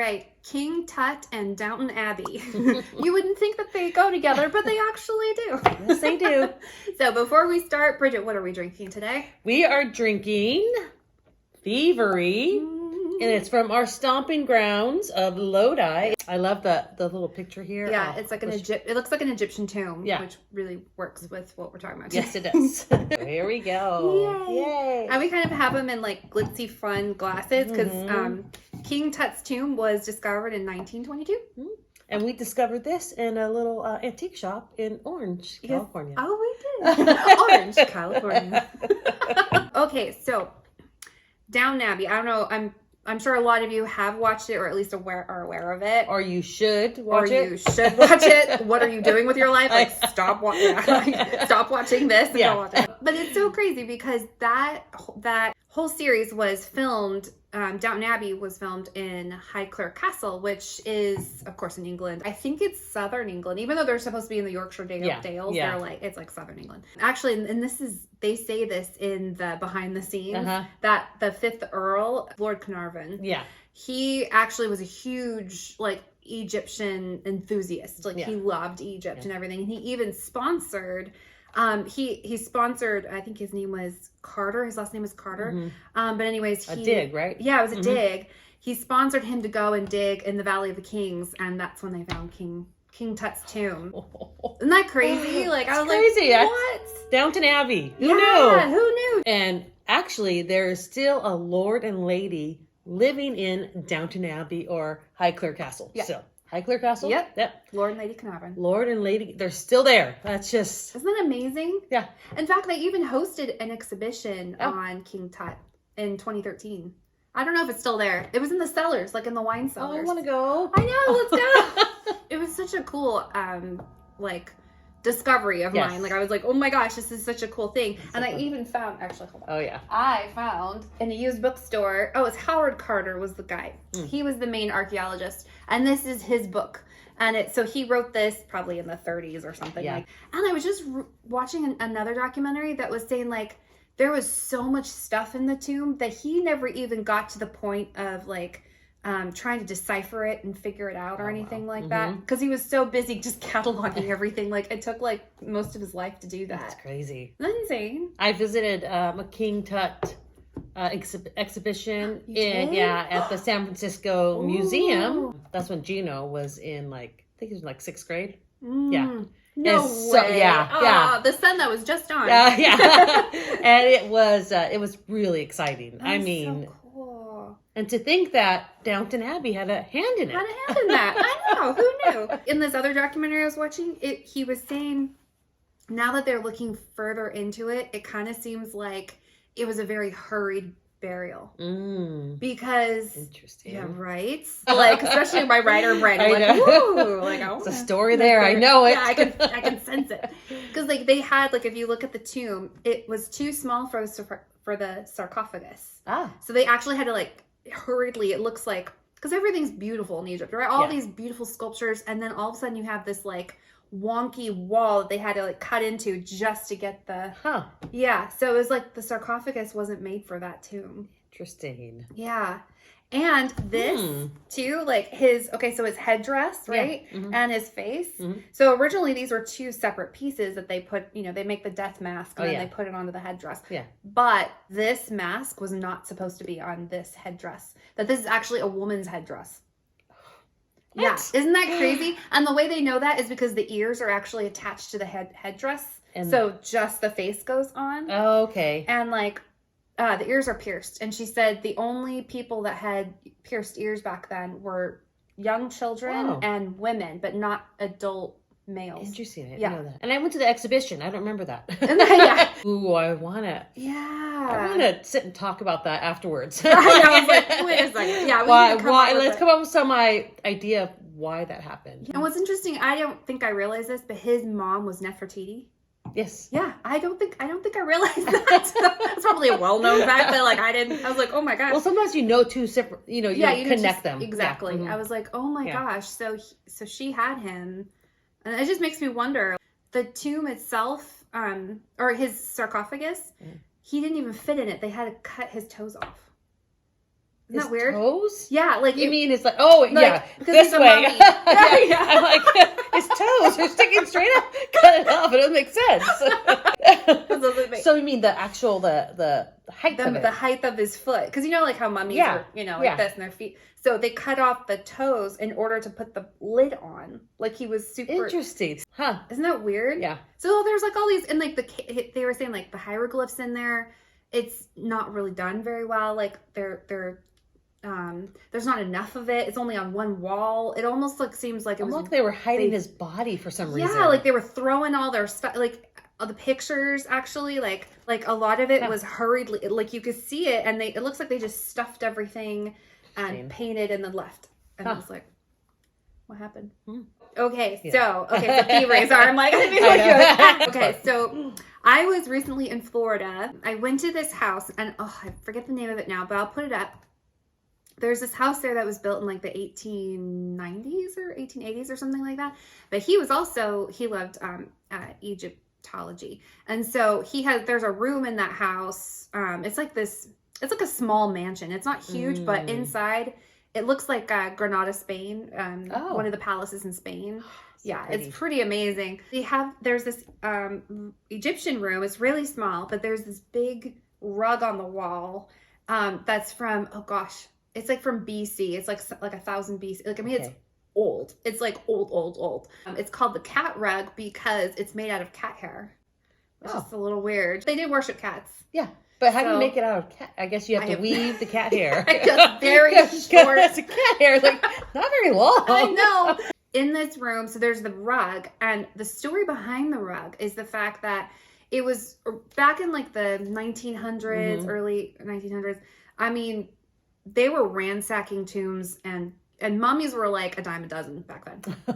right. King Tut and Downton Abbey. You wouldn't think that they go together, but they actually do. Yes, they do. So before we start, Bridget, what are we drinking today? We are drinking Thievery, and it's from our stomping grounds of Lodi. I love the little picture here. Yeah, it's like it looks like an Egyptian tomb, Yeah. which really works with what we're talking about Yes, today. it does. Here we go. Yay. And we kind of have them in like glitzy, fun glasses because King Tut's tomb was discovered in 1922. And we discovered this in a little antique shop in Orange, California. Oh, we did. Orange, California. Okay, so Downton Abbey. I don't know. I'm sure a lot of you have watched it, or at least are aware of it. Or you should watch it. Or you should watch it. What are you doing with your life? Like, stop watching. Stop watching this and go watch it. But it's so crazy because that whole series was filmed. Downton Abbey was filmed in Highclere Castle, which is, of course, in England. I think it's southern England, even though they're supposed to be in the Yorkshire Dales. They're it's like southern England. Actually, and they say this in the behind the scenes that the 5th Earl, Lord Carnarvon, he actually was a huge Egyptian enthusiast. He loved Egypt and everything, and he even sponsored. He sponsored, I think his name was Carter. His last name was Carter. But anyways, a dig, right? Yeah, it was a dig. He sponsored him to go and dig in the Valley of the Kings, and that's when they found King Tut's tomb. Isn't that crazy? I was crazy. Like, what? Downton Abbey. Who knew? Who knew? And actually, there is still a lord and lady living in Downton Abbey or Highclere Castle. Yeah. So, Highclere Castle? Yep. Lord and Lady Carnarvon. Lord and Lady, they're still there. That's just... Isn't that amazing? Yeah. In fact, they even hosted an exhibition on King Tut in 2013. I don't know if it's still there. It was in the cellars, in the wine cellars. Oh, I want to go. I know, let's go. It was such a cool, discovery of mine. I was like, oh my gosh, this is such a cool thing. And I even found, actually, hold on. Oh, yeah. I found in a used bookstore, it's Howard Carter was the guy. He was the main archaeologist. And this is his book. And so he wrote this probably in the 30s or something. And I was just watching another documentary that was saying there was so much stuff in the tomb that he never even got to the point of trying to decipher it and figure it out or anything like that, because he was so busy just cataloging everything. It took most of his life to do that. That's crazy. That's insane. I visited a King Tut exhibition at the San Francisco Museum. That's when Gino was in I think he was in 6th grade. Yeah. No way. Yeah. The sun that was just on. Yeah. And it was really exciting. That's so cool. And to think that Downton Abbey had a hand in it. I know. Who knew? In this other documentary I was watching, he was saying now that they're looking further into it, it kind of seems like it was a very hurried burial. Because interesting. Yeah, right? Especially my writer brain. I'm ooh, it's a story there. I know it. Yeah, I can sense it. Because they had if you look at the tomb, it was too small for the sarcophagus. So they actually had to hurriedly, it looks because everything's beautiful in Egypt, right? All these beautiful sculptures, and then all of a sudden you have this wonky wall that they had to cut into just to get the so it was the sarcophagus wasn't made for that tomb. Interesting. Yeah. And this too, his headdress, right? And his face. So originally these were two separate pieces that they put, they make the death mask and then they put it onto the headdress. Yeah. But this mask was not supposed to be on this headdress. That this is actually a woman's headdress. What? Yeah. Isn't that crazy? And the way they know that is because the ears are actually attached to the headdress. And so just the face goes on. Oh, okay. And the ears are pierced. And she said the only people that had pierced ears back then were young children and women, but not adult males. Interesting. I didn't know that. And I went to the exhibition. I don't remember that. Yeah. Ooh, I want to. Yeah. I want to sit and talk about that afterwards. I was wait a second. Yeah. Why? Let's come up with some idea of why that happened. And what's interesting, I don't think I realized this, but his mom was Nefertiti. Yes. Yeah, I don't think I realized that. That's probably a well-known fact, but I didn't. I was like, oh my gosh. Well, sometimes two separate. You connect them exactly. Yeah. I was like, oh my gosh. So she had him, and it just makes me wonder. The tomb itself, or his sarcophagus, he didn't even fit in it. They had to cut his toes off. Isn't that weird? Toes? Yeah, like you mean it's like, oh yeah, because this he's a way. mummy. Yeah. I'm like, his toes are sticking straight up. Cut it off. It doesn't make sense. So you mean the actual the height of it? The height of his foot, because you know, like how mummies are, like this, and their feet. So they cut off the toes in order to put the lid on. Like he was super interesting, huh? Isn't that weird? Yeah. So there's like all these, and like they were saying like the hieroglyphs in there. It's not really done very well. Like there's not enough of it. It's only on one wall. It almost seems like it was like they were hiding his body for some reason. Yeah, like they were throwing all their stuff, like the pictures actually, like a lot of it was hurriedly, like you could see it, and it looks like they just stuffed everything and painted and then left. And I was like, what happened? Okay, so thievery. Sorry, I'm like, okay, so I was recently in Florida. I went to this house, and I forget the name of it now, but I'll put it up. There's this house there that was built in like the 1890s or 1880s or something like that. But he loved Egyptology. And so there's a room in that house. It's like a small mansion. It's not huge, but inside it looks like Granada, Spain. One of the palaces in Spain. Yeah, it's pretty amazing. There's this Egyptian room. It's really small, but there's this big rug on the wall that's from, it's like from BC. It's like 1000 BC. Like, I mean, it's old. It's like old. It's called the cat rug because it's made out of cat hair. Which is a little weird. They did worship cats. Yeah. But how do you make it out of cat? I guess you have to weave the cat hair. Just very short. That's a cat hair. Like, not very long. I know. In this room, so there's the rug, and the story behind the rug is the fact that it was back in like the 1900s, early 1900s. I mean, they were ransacking tombs, and mummies were like a dime a dozen back then. Isn't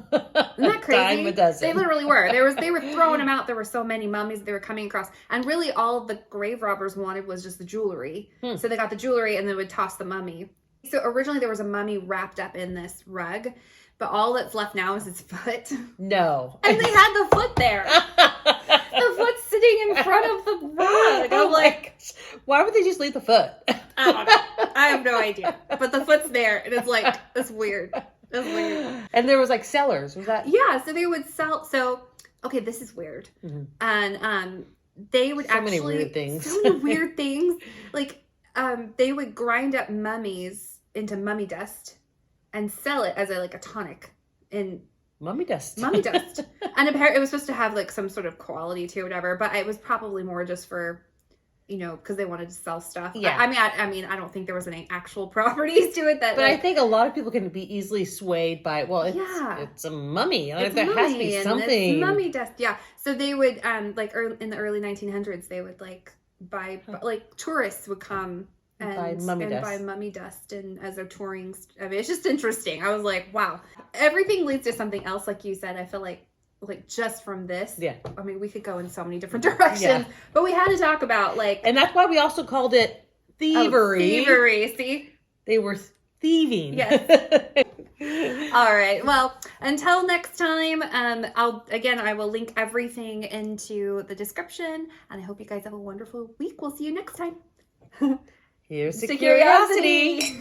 that crazy? Dime a dozen. They literally were. They were throwing them out. There were so many mummies they were coming across, and really all the grave robbers wanted was just the jewelry. So they got the jewelry and then would toss the mummy. So originally there was a mummy wrapped up in this rug, but all that's left now is its foot. No. And they had the foot there. The foot's sitting in front of the rug. I'm like, why would they just leave the foot? I don't know. I have no idea. But the foot's there, and it's like, that's weird. That's weird. And there was like sellers. Was that? Yeah, so they would sell. So, okay, this is weird. And they would so many weird things. So many weird things. Like, they would grind up mummies into mummy dust and sell it as a tonic in mummy dust. And apparently it was supposed to have like some sort of quality to it or whatever, but it was probably more just for, because they wanted to sell stuff. Yeah. I mean, I don't think there was any actual properties to it that. But I think a lot of people can be easily swayed by, it's a mummy. Like, there has to be something. It's mummy dust. Yeah. So they would in the early 1900s, they would buy tourists would come. And buy mummy dust and as they're touring. I mean, it's just interesting. I was like, wow. Everything leads to something else, like you said. I feel like just from this. Yeah. I mean, we could go in so many different directions. But we had to talk about and that's why we also called it thievery. Thievery, see? They were thieving. Yes. All right. Well, until next time, I will link everything into the description, and I hope you guys have a wonderful week. We'll see you next time. Here's to curiosity.